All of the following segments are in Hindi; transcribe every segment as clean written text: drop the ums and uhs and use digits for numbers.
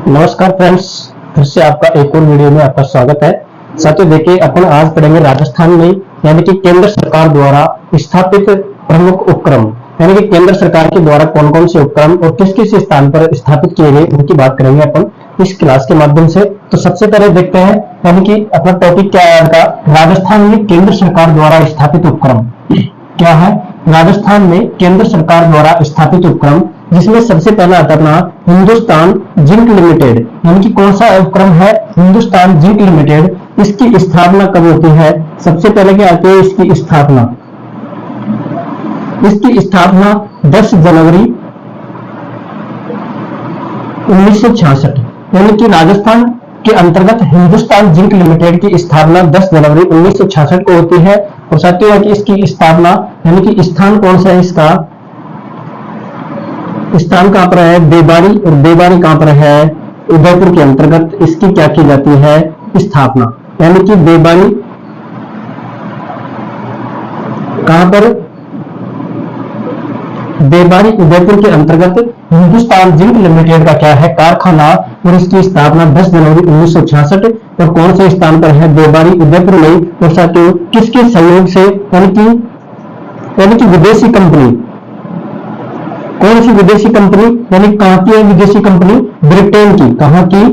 नमस्कार फ्रेंड्स, फिर से आपका एक और वीडियो में आपका स्वागत है। साथियों देखिए, अपन आज पढ़ेंगे राजस्थान में यानी कि केंद्र सरकार द्वारा स्थापित प्रमुख उपक्रम, यानी कि केंद्र सरकार के द्वारा कौन कौन से उपक्रम और किस किस स्थान पर स्थापित किए गए उनकी बात करेंगे अपन इस क्लास के माध्यम से। तो सबसे पहले देखते हैं, यानी कि अपना टॉपिक क्या है आपका, राजस्थान में केंद्र सरकार द्वारा स्थापित उपक्रम क्या है। राजस्थान में केंद्र सरकार द्वारा स्थापित उपक्रम, जिसमें सबसे पहला आता अपना हिंदुस्तान जिंक लिमिटेड, यानी कि कौन सा उपक्रम है, हिंदुस्तान जिंक लिमिटेड। इसकी स्थापना कब होती है? सबसे पहले क्या आती है इसकी स्थापना? इसकी स्थापना 10 जनवरी 1966, यानी कि राजस्थान के अंतर्गत हिंदुस्तान जिंक लिमिटेड की स्थापना 10 जनवरी 1966 को होती है। और साथियों कि इसकी स्थापना यानी कि स्थान कौन सा है, इसका स्थान कहां पर है, देबारी, और देबारी कहां पर है, उदयपुर के अंतर्गत इसकी क्या की जाती है, स्थापना। यानी कि देबारी कहां पर, देबारी उदयपुर के अंतर्गत हिंदुस्तान जिंक लिमिटेड का क्या है, कारखाना, और इसकी स्थापना 10 जनवरी 1966 और कौन से स्थान पर है, देबारी उदयपुर में। और साथियों किसके सहयोग से, यानी कि विदेशी कंपनी, कौन सी विदेशी कंपनी, यानी कहां की है विदेशी कंपनी, ब्रिटेन की। कहां की?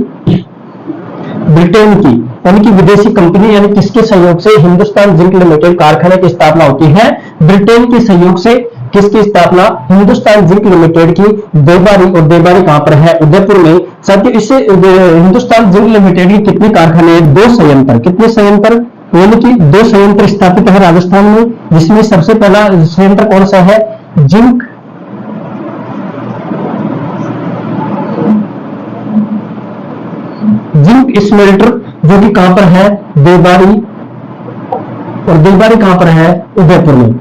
ब्रिटेन की, यानी कि विदेशी कंपनी, यानी किसके सहयोग से हिंदुस्तान जिंक लिमिटेड कारखाने की स्थापना होती है, ब्रिटेन के सहयोग से। किसकी स्थापना? हिंदुस्तान जिंक लिमिटेड की, देबारी, और देबारी कहां पर है, उदयपुर में। साथियों इससे हिंदुस्तान जिंक लिमिटेड की कितने कारखाने हैं, 2 संयंत्र। कितने संयंत्र? यानी कि 2 संयंत्र स्थापित है राजस्थान में, जिसमें सबसे पहला संयंत्र कौन सा है, जिंक स्मेल्टर, जो कि कहां पर है, देबारी, और देबारी कहां पर है, उदयपुर में।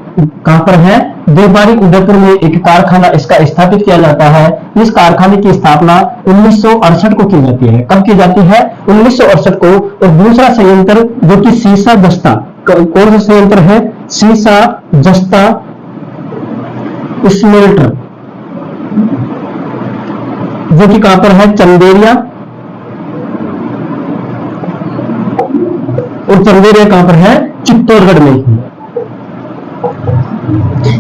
कहां पर है, देबारी उदयपुर में एक कारखाना इसका स्थापित किया जाता है। इस कारखाने की स्थापना 1968 को की जाती है। कब की जाती है? 1968 को। और दूसरा संयंत्र जो कि सीसा जस्ता, कौन सा संयंत्र है, सीसा जस्ता स्मेल्टर, जो कि कहां पर है, चंदेरिया, और चंदेरिया कहां पर है, चित्तौड़गढ़ में।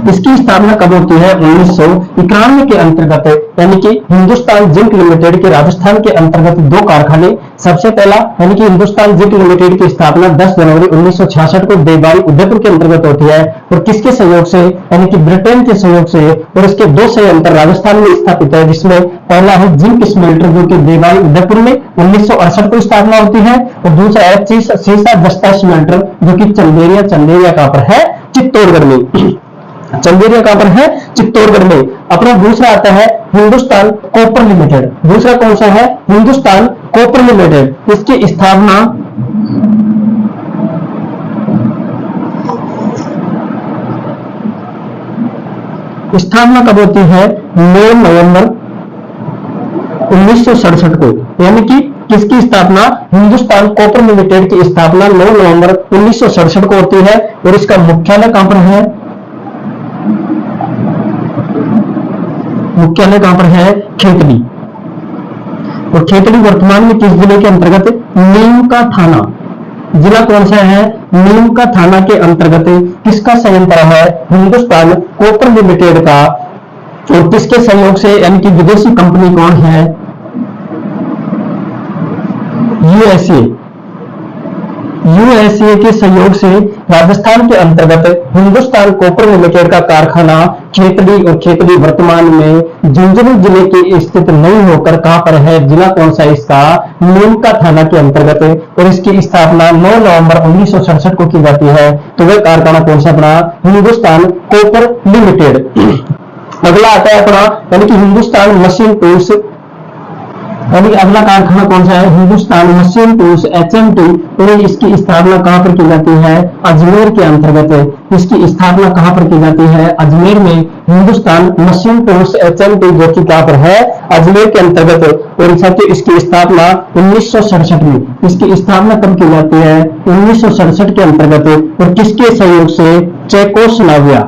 इसकी स्थापना कब होती है, 1991 के अंतर्गत, यानी कि हिंदुस्तान जिंक लिमिटेड के राजस्थान के अंतर्गत 2 कारखाने। सबसे पहला यानी कि हिंदुस्तान जिंक लिमिटेड की स्थापना 10 जनवरी 1966 को देबारी उदयपुर के अंतर्गत होती है। और किसके सहयोग से, यानी कि ब्रिटेन के सहयोग से। और इसके 2 संयंत्र राजस्थान में स्थापित है, जिसमें पहला है जिंक स्मेल्टर, जो कि देबारी उदयपुर में 1968 को स्थापना होती है। और दूसरा है सीसा जस्ता स्मेल्टर, जो कि चंदेरिया, चंदेरिया कहां पर है, चित्तौड़गढ़ में। चंदेरिया कहां पर है, चित्तौड़गढ़ में। अपना दूसरा आता है हिंदुस्तान कॉपर लिमिटेड। दूसरा कौन सा है, हिंदुस्तान कॉपर लिमिटेड। इसकी स्थापना कब होती है, 9 नवंबर 1967 को। यानी कि किसकी स्थापना, हिंदुस्तान कॉपर लिमिटेड की स्थापना 9 नवंबर 1967 को होती है। और इसका मुख्यालय कहां पर है, मुख्यालय कहां पर है, खेतड़ी। और खेतड़ी वर्तमान में किस जिले के अंतर्गत, नीम का थाना, जिला कौन सा है, नीम का थाना के अंतर्गत किसका संयंत्र है, हिंदुस्तान कॉपर लिमिटेड का। और किसके सहयोग से, यानी कि विदेशी कंपनी कौन है, यूएसए के सहयोग से राजस्थान के अंतर्गत हिंदुस्तान कॉपर लिमिटेड का कारखाना खेतड़ी, और खेतड़ी वर्तमान में झुंझुनू जिले के स्थित नहीं होकर कहां पर है, जिला कौन सा इसका, नीम का थाना के अंतर्गत। और इसकी स्थापना 9 नवंबर 1967 को की जाती है। तो वह कारखाना कौन सा अपना, हिंदुस्तान कॉपर लिमिटेड। अगला आता है अपना, यानी कि हिंदुस्तान मशीन टूल्स, यानी अगला कारखाना कौन सा है, हिंदुस्तान मशीन टूल्स HMT। और इसकी स्थापना कहां पर की जाती है, अजमेर के अंतर्गत। इसकी स्थापना कहां पर की जाती है, अजमेर में। हिंदुस्तान मशीन टूल्स HMT, जो कि कहां पर है, अजमेर के अंतर्गत। और साथियों इसकी स्थापना 1967 में। इसकी स्थापना कब की जाती है, 1967 के अंतर्गत। और किसके सहयोग से, चेकोस्लोवाकिया,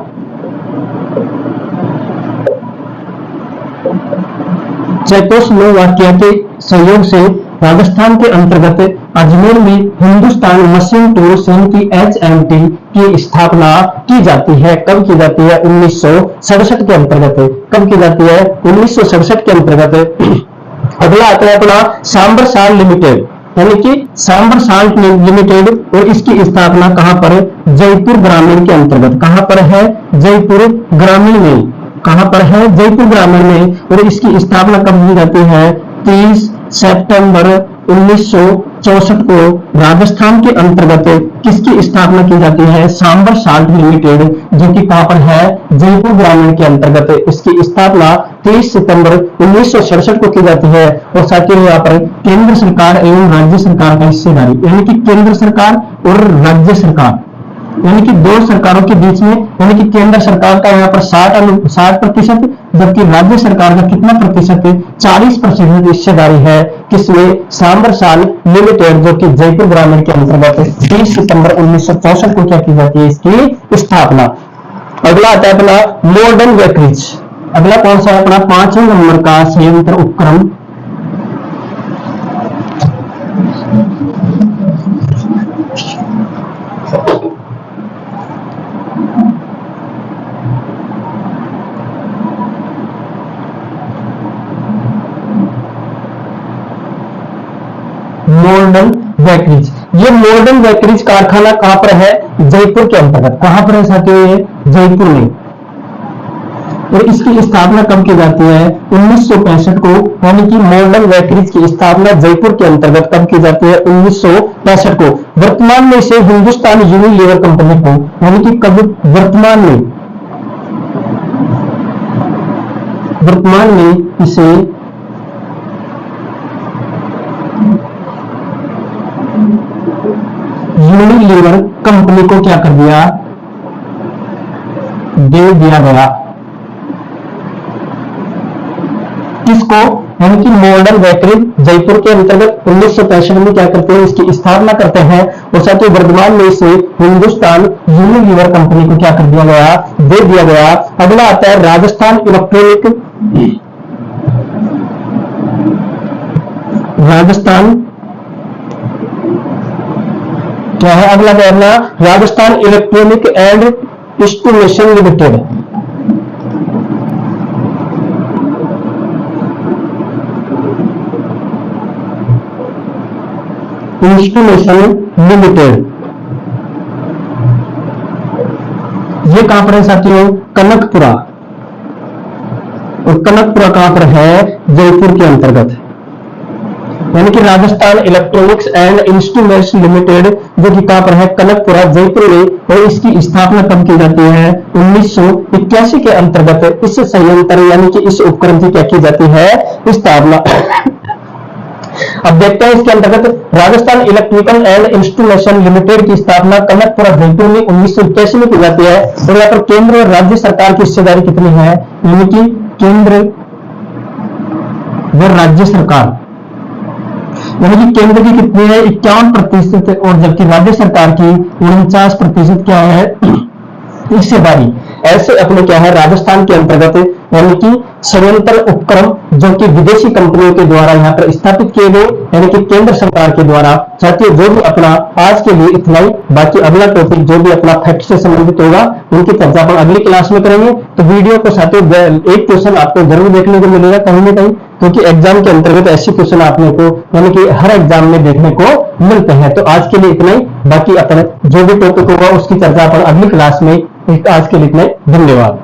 चेकोस्लोवाकिया के सहयोग से राजस्थान के अंतर्गत अजमेर में हिंदुस्तान मशीन टूल्स की HMT की स्थापना की जाती है। कब की जाती है? 1967 के अंतर्गत। कब की जाती है? 1967 के अंतर्गत। अगला आता है अपना सांबर साल्ट लिमिटेड, यानी कि सांबर साल्ट लिमिटेड, और इसकी स्थापना कहां पर? जयपुर ग्रामीण के अंतर्गत। कहां पर है? जयपुर ग्रामीण में। कहां पर है? जयपुर ग्रामीण में। और इसकी स्थापना कब की जाती है? 30 सितंबर 1964 को राजस्थान के अंतर्गत किसकी स्थापना की जाती है? सांबर साल्ट लिमिटेड, जो कि कहां पर है? जयपुर ग्रामीण के अंतर्गत। इसकी स्थापना 30 सितंबर 1967 को की जाती है। और साथ ही यहाँ पर केंद्र सरकार एवं राज्य सरकार का हिस्सेदारी, यानी कि केंद्र सरकार और राज्य सरकार, यानी कि दो सरकारों के बीच में, यानी कि केंद्र सरकार का यहाँ पर 60%, जबकि राज्य सरकार का कितना प्रतिशत? 40% हिस्सेदारी है। किसमें? सांबर साल्ट लिमिटेड, जो कि जयपुर ग्रामीण के अंतर्गत 30 सितंबर 1964 को क्या की जाती है? इसकी स्थापना। अगला आता है अपना मॉडर्न बेकरीज। अगला कौन सा है? अपना 5वें नंबर का संयंत्र उपक्रम मॉडर्न बेकरीज। ये मॉडर्न बेकरीज कारखाना कहां पर है? जयपुर के अंतर्गत। कहां पर है साथियों? जयपुर में। और इसकी स्थापना कब की जाती है? 1965 को, यानी कि मॉडर्न बेकरीज की स्थापना जयपुर के अंतर्गत कब की जाती है? 1965 को। वर्तमान में इसे हिंदुस्तान यूनिलीवर कंपनी को, यानी कि कब? वर्तमान में इसे यूनिलीवर कंपनी को क्या कर दिया? दे दिया गया। किसको? यानी कि मॉडर्न बेकरीज जयपुर के अंतर्गत 1965 में क्या करते हैं? इसकी स्थापना करते हैं। और साथ ही वर्तमान में इसे हिंदुस्तान यूनिलीवर कंपनी को क्या कर दिया गया? दे दिया गया। अगला आता है राजस्थान इलेक्ट्रॉनिक, राजस्थान क्या है? अगला कहना Rajasthan electronic and instrumentation limited. Instrumentation limited ये कहां पर है साथियों? कनकपुरा। और कनकपुरा कहां पर है? जयपुर के अंतर्गत। यानी कि Rajasthan electronics and instruments limited, जो कि कहां पर है? कनकपुरा, जयपुर में। और इसकी स्थापना कब की जाती है? 1981 के अंतर्गत इस संयंत्र, यानी कि इस उपकरण की क्या की जाती है? स्थापना। अब देखते हैं इसके अंतर्गत Rajasthan electrical and instrumentation limited की स्थापना कनकपुरा, जयपुर में 1981 में की जाती है। और यहाँ पर केंद्र और राज्य सरकार की हिस्सेदारी कितनी है? यानी कि केंद्र व राज्य सरकार, यानी कि केंद्र की कितनी है? 51%, और जबकि राज्य सरकार की 49% क्या है? हिस्सेदारी। ऐसे अपने क्या है? राजस्थान के अंतर्गत, यानी कि संयंत्र उपक्रम जो कि विदेशी कंपनियों के द्वारा यहाँ पर स्थापित किए गए, यानी कि केंद्र सरकार के द्वारा। साथियों, जो भी अपना आज के लिए इतना ही। बाकी अगला टॉपिक जो भी अपना फैक्ट से संबंधित होगा उनकी चर्चा अपन अगली क्लास में करेंगे। तो वीडियो को साथियों एक क्वेश्चन आपको जरूर देखने को मिलेगा कहीं ना कहीं, क्योंकि एग्जाम के अंतर्गत ऐसे क्वेश्चन आपने को, यानी कि हर एग्जाम में देखने को मिलते हैं। तो आज के लिए इतना ही। बाकी अपन जो भी टॉपिक होगा उसकी चर्चा अपन अगली क्लास में। आज के लिए इतना ही। धन्यवाद।